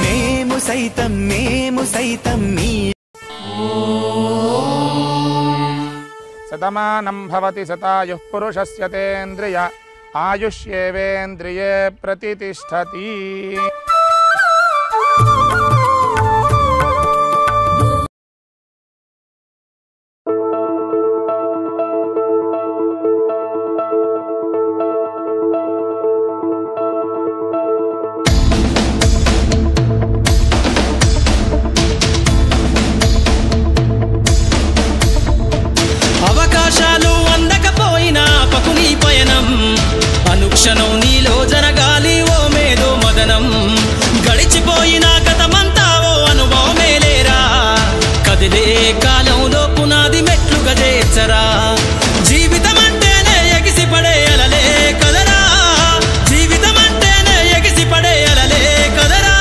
మేము సైతం మీ శతమానం భవతి శతాయుః పురుషస్య తేంద్రియ ఆయుష్యేవేంద్రియే ప్రతిష్టతి. అవకాశాలు అందకపోయినా పకుని పయనం అనుక్షణం నీలో జరగాలి ఓ మేధో మదనం. గడిచిపోయిన గతమంతా ఓ అనుభవమేలేరా కదిలే కాలంలో పునాది మెట్లుగా చేర్చరా. జీవితం అంటేనే ఎగిసిపడే అలలే కదరా, జీవితం అంటేనే ఎగిసిపడే అలలే కదరా.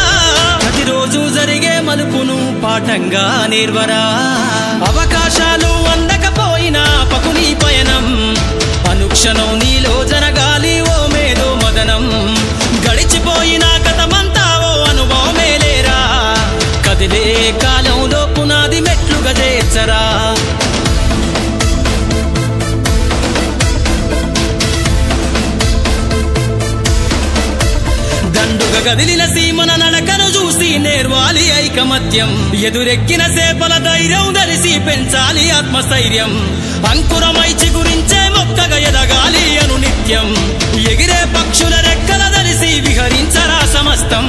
ప్రతిరోజు జరిగే మలుపును పాఠంగా నేర్వరా. అవకాశాలు అందకపోయినా పకుని పయనం అనుక్షణం నీలో జరగాలి ఓ మేధో మదనం. గడిచిపోయిన గతమంతా ఓ అనుభవమేలేరా కదిలే కాలంలో పునాది మెట్లుగా చేర్చరా. దండుగా గదిలిన సీమన నడకను చూసి నేర్వాలి ఐకమత్యం. ఎదురెక్కిన సేపల ధైర్యం ధరిసి పెంచాలి ఆత్మస్థైర్యం. అంకురమై చిగురించే మొక్కగా ఎదగాలి అనునిత్యం. ఎగిరే పక్షుల రెక్కల ధరిసి విహరించరా సమస్తం.